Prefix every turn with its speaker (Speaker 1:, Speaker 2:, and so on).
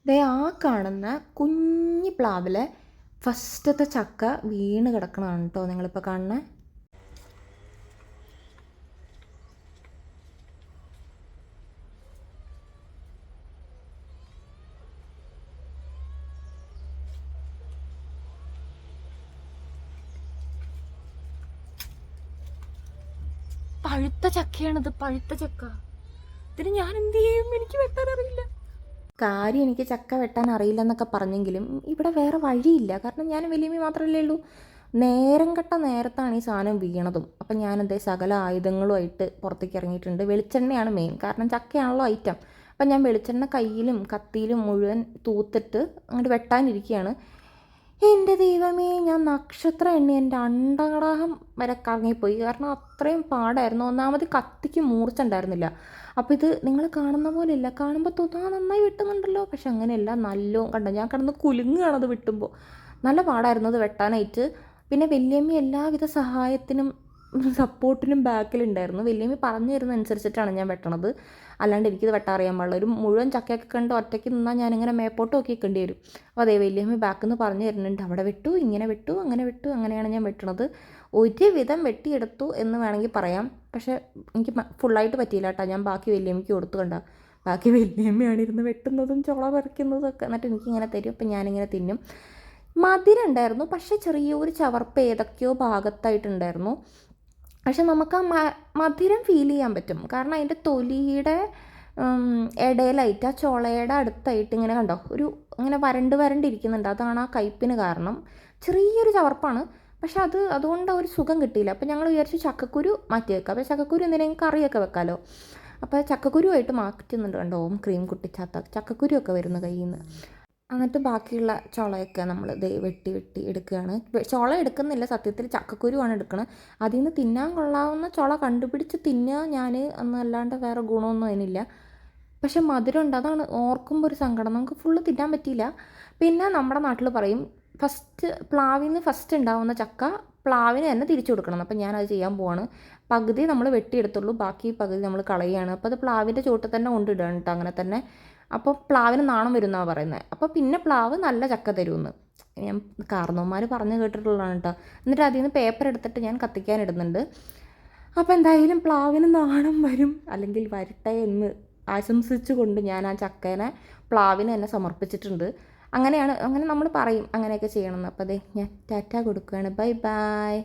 Speaker 1: ദേ ആ കാണുന്ന കുഞ്ഞി പ്ലാവിലെ ഫസ്റ്റത്തെ ചക്ക വീണ് കിടക്കണതാണ് കേട്ടോ നിങ്ങളിപ്പോൾ കാണുന്നത്. പഴുത്ത ചക്കയാണിത്, പഴുത്ത ചക്ക. ഇതിന് ഞാൻ എന്ത് ചെയ്യും? എനിക്ക് വെട്ടാൻ അറിയില്ല. കാര്യം എനിക്ക് ചക്ക വെട്ടാൻ അറിയില്ലെന്നൊക്കെ പറഞ്ഞെങ്കിലും ഇവിടെ വേറെ വഴിയില്ല. കാരണം ഞാൻ വലിയമ്മ മാത്രമല്ലേ ഉള്ളൂ. നേരം കെട്ട നേരത്താണ് ഈ സാധനം വീണതും. അപ്പം ഞാനെന്തേ സകല ആയുധങ്ങളുമായിട്ട് പുറത്തേക്ക് ഇറങ്ങിയിട്ടുണ്ട്. വെളിച്ചെണ്ണയാണ് മെയിൻ, കാരണം ചക്കയാണല്ലോ ഐറ്റം. അപ്പം ഞാൻ വെളിച്ചെണ്ണ കയ്യിലും കത്തിയിലും മുഴുവൻ തൂത്തിട്ട് അങ്ങോട്ട് വെട്ടാനിരിക്കുകയാണ്. എൻ്റെ ദൈവമേ, ഞാൻ നക്ഷത്ര എണ്ണി എൻ്റെ അണ്ടകടാഹം വരെ കറങ്ങിപ്പോയി. കാരണം അത്രയും പാടായിരുന്നു. ഒന്നാമത് കത്തിക്ക് മൂർച്ച ഉണ്ടായിരുന്നില്ല. അപ്പോൾ ഇത് നിങ്ങൾ കാണുന്ന പോലെ ഇല്ല. കാണുമ്പോൾ തോന്നാ നന്നായി വെട്ടുന്നുണ്ടല്ലോ, പക്ഷെ അങ്ങനെയല്ല. നല്ലോ കണ്ടോ, ഞാൻ കിടന്ന് കുലുങ്ങുകയാണത് വെട്ടുമ്പോൾ. നല്ല പാടായിരുന്നു അത് വെട്ടാനായിട്ട്. പിന്നെ വല്യമ്മ എല്ലാവിധ സഹായത്തിനും സപ്പോർട്ടിനും ബാക്കിലുണ്ടായിരുന്നു. വല്യമ്മ പറഞ്ഞു തരുന്നതനുസരിച്ചിട്ടാണ് ഞാൻ വെട്ടണത്. അല്ലാണ്ട് എനിക്കിത് വെട്ടാറിയാൻ പാടില്ല. ഒരു മുഴുവൻ ചക്കയൊക്കെ കണ്ട് ഒറ്റയ്ക്ക് നിന്നാൽ ഞാനിങ്ങനെ മേപ്പോട്ട് നോക്കി നിൽക്കേണ്ടി വരും. അപ്പോൾ അതേ വല്യമ്മ ബാക്കിൽ നിന്ന് പറഞ്ഞു തരുന്നുണ്ട്, അവിടെ വെട്ടു, ഇങ്ങനെ വെട്ടു, അങ്ങനെ വെട്ടു. അങ്ങനെയാണ് ഞാൻ വെട്ടണത്. ഒരുവിധം വെട്ടിയെടുത്തു എന്ന് വേണമെങ്കിൽ പറയാം. പക്ഷേ എനിക്ക് ഫുള്ളായിട്ട് പറ്റിയില്ല കേട്ടോ. ഞാൻ ബാക്കി വല്യമ്മയ്ക്ക് കൊടുത്തു. കണ്ട, ബാക്കി വല്യമ്മയാണ് ഇരുന്ന് വെട്ടുന്നതും ചുള പറിക്കുന്നതും ഒക്കെ. എന്നിട്ട് എനിക്കിങ്ങനെ തരും. അപ്പം ഞാനിങ്ങനെ തിന്നും. മധുരം ഉണ്ടായിരുന്നു, പക്ഷേ ചെറിയൊരു ചവർപ്പ് ഏതൊക്കെയോ ഭാഗത്തായിട്ടുണ്ടായിരുന്നു. പക്ഷെ നമുക്ക് ആ മധുരം ഫീൽ ചെയ്യാൻ പറ്റും. കാരണം അതിൻ്റെ തൊലിയുടെ ഇടയിലായിട്ട് ആ ചുളയുടെ അടുത്തായിട്ട് ഇങ്ങനെ കണ്ടോ ഒരു ഇങ്ങനെ വരണ്ടിരിക്കുന്നുണ്ട്. അതാണ് ആ കയ്പ്പിന് കാരണം. ചെറിയൊരു ചവർപ്പാണ്, പക്ഷെ അതുകൊണ്ട് ഒരു സുഖം കിട്ടിയില്ല. അപ്പോൾ ഞങ്ങൾ വിചാരിച്ചു ചക്കക്കുരു മാറ്റി വെക്കാം. അപ്പോൾ ചക്കക്കുരു എന്തിനെങ്കിലും കറിയൊക്കെ വെക്കാമല്ലോ. അപ്പോൾ ചക്കക്കുരുവായിട്ട് മാറ്റുന്നുണ്ട്. കണ്ടോ, ക്രീം കുട്ടിച്ചാത്ത ചക്കക്കുരുവൊക്കെ വരുന്നു കയ്യിൽ നിന്ന്. എന്നിട്ട് ബാക്കിയുള്ള ചുളയൊക്കെ നമ്മൾ വെട്ടി എടുക്കുകയാണ്. ചുള എടുക്കുന്നില്ല, സത്യത്തിൽ ചക്കക്കുരുവാണ് എടുക്കുന്നത്. അതിൽ നിന്ന് തിന്നാൻ കൊള്ളാവുന്ന ചുള കണ്ടുപിടിച്ച് തിന്നുക ഞാൻ, എന്നല്ലാണ്ട് വേറെ ഗുണമൊന്നും അതിനില്ല. പക്ഷെ മധുരമുണ്ട്, അതാണ് ഓർക്കുമ്പോൾ ഒരു സങ്കടം. നമുക്ക് ഫുള്ള് തിന്നാൻ പറ്റിയില്ല. പിന്നെ നമ്മുടെ നാട്ടിൽ പറയും പ്ലാവിൽ നിന്ന് ഫസ്റ്റ് ഉണ്ടാവുന്ന ചക്ക പ്ലാവിന് തന്നെ തിരിച്ചു കൊടുക്കണം. അപ്പം ഞാനത് ചെയ്യാൻ പോവാണ്. പകുതി നമ്മൾ വെട്ടിയെടുത്തുള്ളൂ, ബാക്കി പകുതി നമ്മൾ കളയുകയാണ്. അപ്പോൾ അത് പ്ലാവിൻ്റെ ചുവട്ടിൽ തന്നെ കൊണ്ടിടുകയാണ് കേട്ടോ. അങ്ങനെ തന്നെ. അപ്പോൾ പ്ലാവിന് നാണം വരുന്നതാണ് പറയുന്നത്. അപ്പോൾ പിന്നെ പ്ലാവ് നല്ല ചക്ക തരുമെന്ന് ഞാൻ കാരണവന്മാർ പറഞ്ഞു കേട്ടിട്ടുള്ളതാണ് കേട്ടോ. എന്നിട്ട് അതിൽ നിന്ന് പേപ്പർ എടുത്തിട്ട് ഞാൻ കത്തിക്കാനിടുന്നുണ്ട്. അപ്പോൾ എന്തായാലും പ്ലാവിന് നാണം വരും, അല്ലെങ്കിൽ വരട്ടെ എന്ന് ആശംസിച്ചുകൊണ്ട് ഞാൻ ആ ചക്കേനെ പ്ലാവിന് തന്നെ സമർപ്പിച്ചിട്ടുണ്ട്. അങ്ങനെ നമ്മൾ പറയും അങ്ങനെയൊക്കെ ചെയ്യണമെന്ന്. അപ്പോൾ അതെ, ഞാൻ ടാറ്റ കൊടുക്കുകയാണ്. Bye bye.